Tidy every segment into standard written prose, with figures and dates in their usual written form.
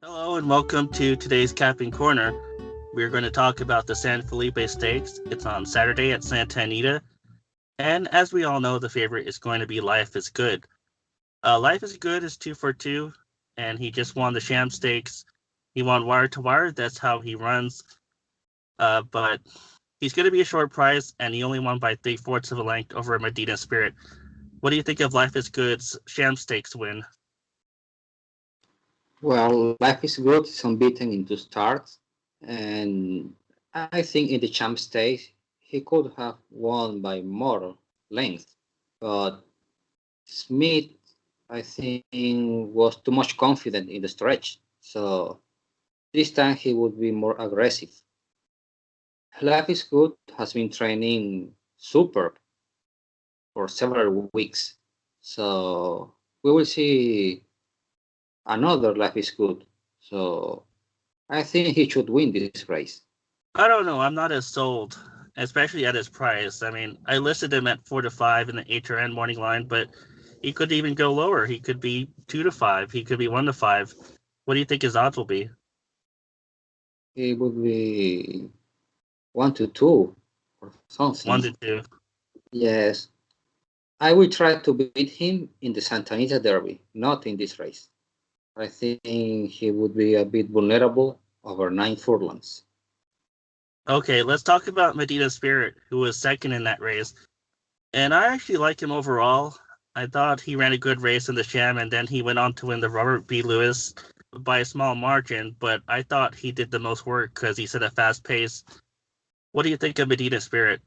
Hello and welcome to today's Capping Corner. We're going to talk about the San Felipe Stakes. It's on Saturday at Santa Anita. And as we all know, the favorite is going to be Life is Good. Life is Good is 2 for 2, and he just won the Sham Stakes. He won wire to wire. That's how he runs. But he's going to be a short price, and he only won by 3/4 of a length over Medina Spirit. What do you think of Life is Good's Sham Stakes win? Well, Life is Good is unbeaten in 2 starts, and I think in the champ stage he could have won by more length, but Smith, I think, was too much confident in the stretch, so this time he would be more aggressive. Life is Good has been training superb for several weeks, so we will see another Life is Good. So I think he should win this race. I don't know. I'm not as sold, especially at his price. I mean, I listed him at 4 to 5 in the HRN morning line, but he could even go lower. He could be 2 to 5. He could be 1 to 5. What do you think his odds will be? It would be 1 to 2 or One something. to two. Yes, I will try to beat him in the Santa Anita Derby, not in this race. I think he would be a bit vulnerable over 9 furlongs. Okay, let's talk about Medina Spirit, who was second in that race. And I actually like him overall. I thought he ran a good race in the Sham, and then he went on to win the Robert B. Lewis by a small margin. But I thought he did the most work because he set a fast pace. What do you think of Medina Spirit?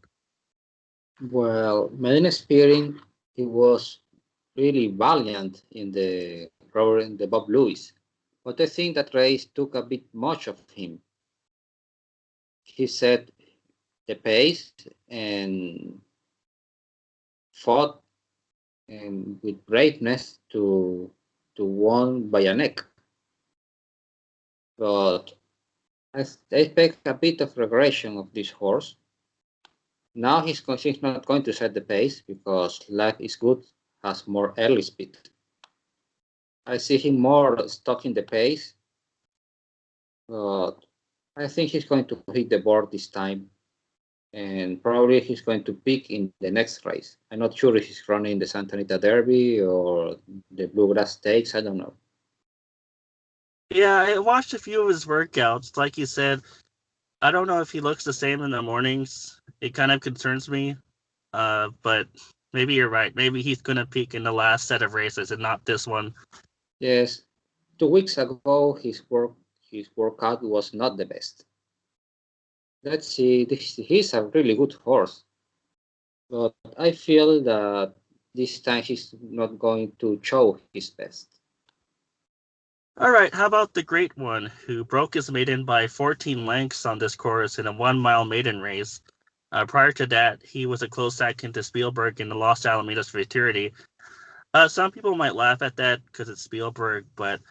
Well, Medina Spearing, he was really valiant in the Bob Lewis, but I think that race took a bit much of him. He set the pace and fought and with braveness to won by a neck. But I expect a bit of regression of this horse. Now he's not going to set the pace because Life is Good has more early speed. I see him more stuck in the pace, but I think he's going to hit the board this time, and probably he's going to pick in the next race. I'm not sure if he's running the Santa Anita Derby or the Bluegrass Stakes. I don't know. Yeah, I watched a few of his workouts. Like you said, I don't know if he looks the same in the mornings. It kind of concerns me. But maybe you're right. Maybe he's gonna peak in the last set of races and not this one. Yes, 2 weeks ago his workout was not the best. Let's see, he's a really good horse, but I feel that this time he's not going to show his best. All right, how about the Great One, who broke his maiden by 14 lengths on this course in a 1 mile maiden race? Prior to that, he was a close second to Spielberg in the Los Alamitos Futurity. Some people might laugh at that because it's Spielberg, but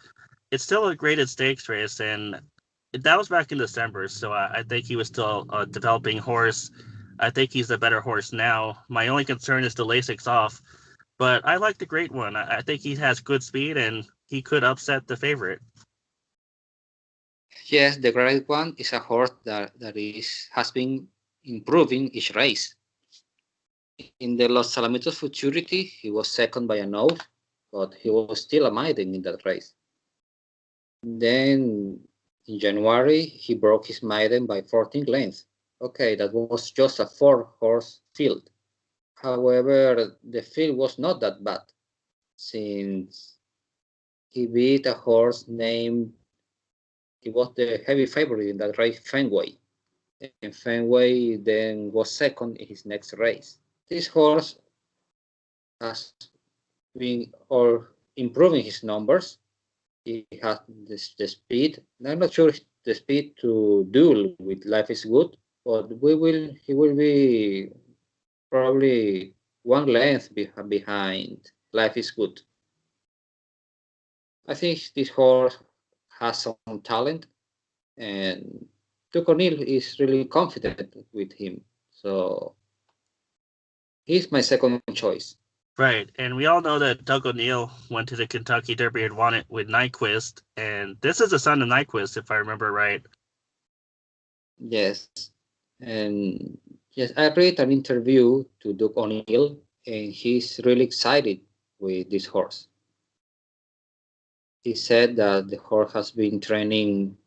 it's still a graded stakes race, and that was back in December, so I think he was still a developing horse. I think he's a better horse now. My only concern is the Lasix off, but I like the Great One. I think he has good speed, and he could upset the favorite. Yes, the Great One is a horse has been improving each race. In the Los Alamitos Futurity, he was second by a nose, but he was still a maiden in that race. Then in January, he broke his maiden by 14 lengths. Okay, that was just a 4 horse field. However, the field was not that bad since he beat a horse named, he was the heavy favorite in that race, Fenway. And Fenway then was second in his next race. This horse has been or improving his numbers. He has the speed. I'm not sure the speed to duel with Life is Good, but he will be probably one length behind Life is Good. I think this horse has some talent, and Tuco Neal is really confident with him. So he's my second choice. Right, and we all know that Doug O'Neill went to the Kentucky Derby and won it with Nyquist, and this is the son of Nyquist, if I remember right. Yes, and yes, I read an interview to Doug O'Neill, and he's really excited with this horse. He said that the horse has been training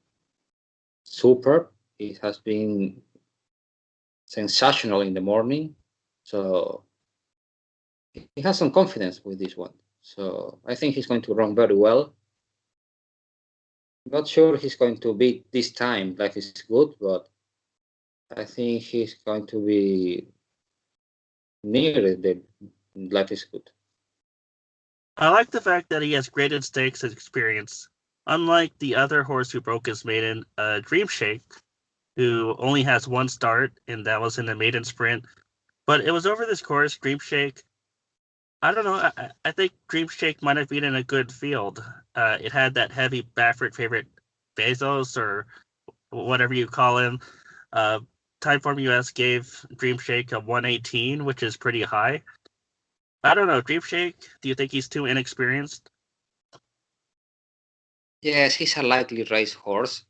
superb. It has been sensational in the morning. So he has some confidence with this one. So I think he's going to run very well. Not sure he's going to beat this time. Life is good, but I think he's going to be near the life is good. I like the fact that he has graded stakes experience, unlike the other horse who broke his maiden, Dream Shake, who only has one start, and that was in the maiden sprint. But it was over this course, Dream Shake. I don't know. I think Dream Shake might have been in a good field. It had that heavy Baffert favorite Bezos or whatever you call him. Uh, Timeform US gave Dream Shake a 118, which is pretty high. I don't know. Dream Shake, do you think he's too inexperienced? Yes, he's a likely race horse.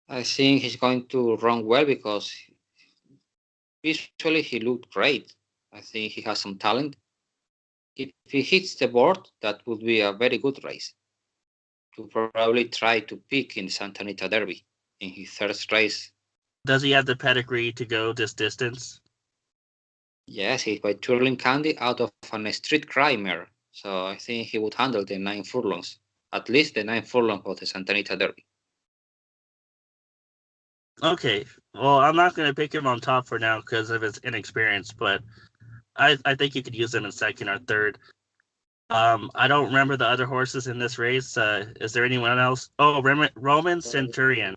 I think he's going to run well because visually he looked great. I think he has some talent. If he hits the board, that would be a very good race to probably try to pick in Santa Anita Derby in his first race. Does he have the pedigree to go this distance? Yes, he's by twirling candy out of an street climber, so I think he would handle the 9 furlongs, at least the 9 furlongs of the Santa Anita Derby. Okay. Well, I'm not going to pick him on top for now because of his inexperience, but I think you could use him in second or third. I don't remember the other horses in this race. Is there anyone else? Oh, Roman Centurion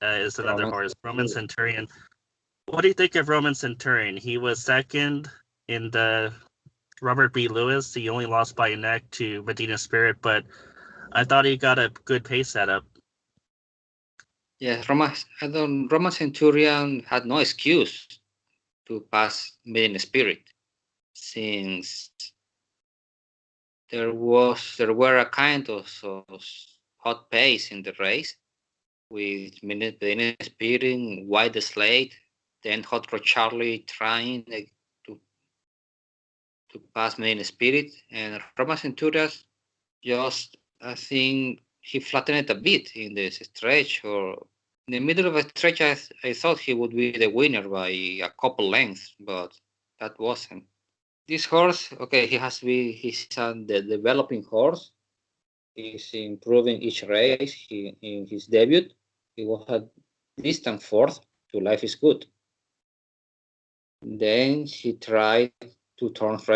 is another Roman, horse. Roman Centurion. What do you think of Roman Centurion? He was second in the Robert B. Lewis. He only lost by a neck to Medina Spirit, but I thought he got a good pace setup. yes, Roman Centurion had no excuse to pass Medina Spirit since there were a kind of hot pace in the race with Medina Spirit, White Slate, then Hot Rod Charlie trying to to pass Medina Spirit, and Roma Centurias just I think he flattened it a bit in the stretch, or in the middle of a stretch. I thought he would be the winner by a couple lengths, but that wasn't. This horse, okay, he's the developing horse. He's improving each race. In his debut, he was a distant fourth to Life is Good. Then he tried a 2 turns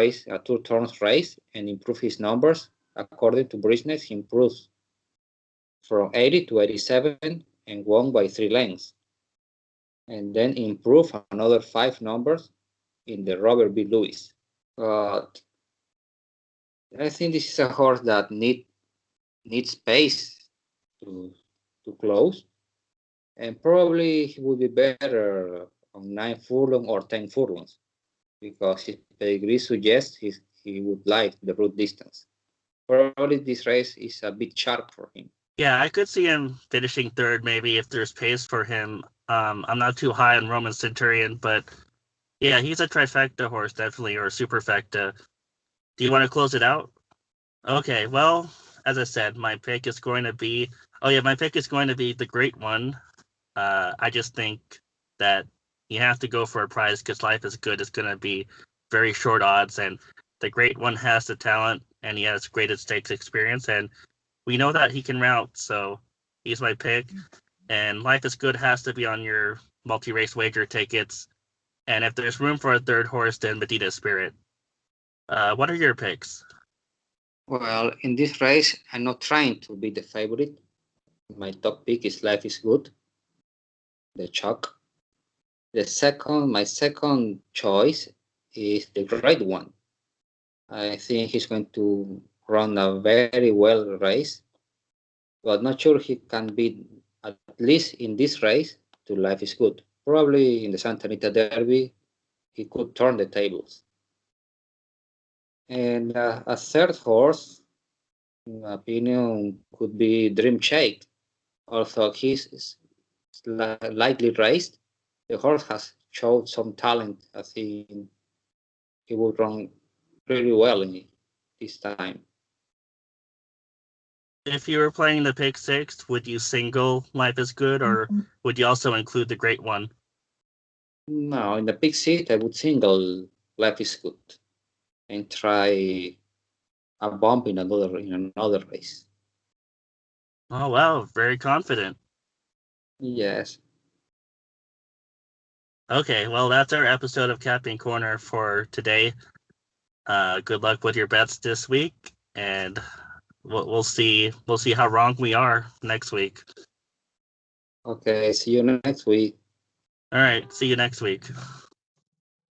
race and improved his numbers. According to Brisnet, he improved from 80 to 87 and won by 3 lengths. And then improved another 5 numbers in the Robert B. Lewis. But I think this is a horse that needs space to to close, and probably he would be better on 9 furlong or 10 furlongs because his pedigree suggests he would like the route distance. Probably this race is a bit sharp for him. Yeah, I could see him finishing third maybe if there's pace for him. I'm not too high on Roman Centurion, but yeah, he's a trifecta horse, definitely, or a superfecta. Do you want to close it out? Okay, well, as I said, my pick is going to be. Oh yeah, my pick is going to be the Great One. I just think that you have to go for a prize because Life is Good is going to be very short odds, and the Great One has the talent and he has graded stakes experience, and we know that he can route. So he's my pick, and Life is Good has to be on your multi-race wager tickets. And if there's room for a third horse, then Medina Spirit. What are your picks? Well, in this race, I'm not trying to be the favorite. My top pick is Life is Good, the chalk. My second choice is the Great One. I think he's going to run a very well race, but not sure he can beat, at least in this race, to Life is Good. Probably in the Santa Anita Derby, he could turn the tables. And a third horse, in my opinion, could be Dream Shake. Although he's lightly raced, the horse has showed some talent. I think he will run really well in this time. If you were playing the pick six, would you single Life is Good, or would you also include the Great One? Now, in the big seat, I would single Life is Good and try a bump in another race. Oh wow, very confident. Yes. Okay, well that's our episode of Capping Corner for today. Good luck with your bets this week, and we'll see how wrong we are next week. Okay. See you next week. All right, see you next week.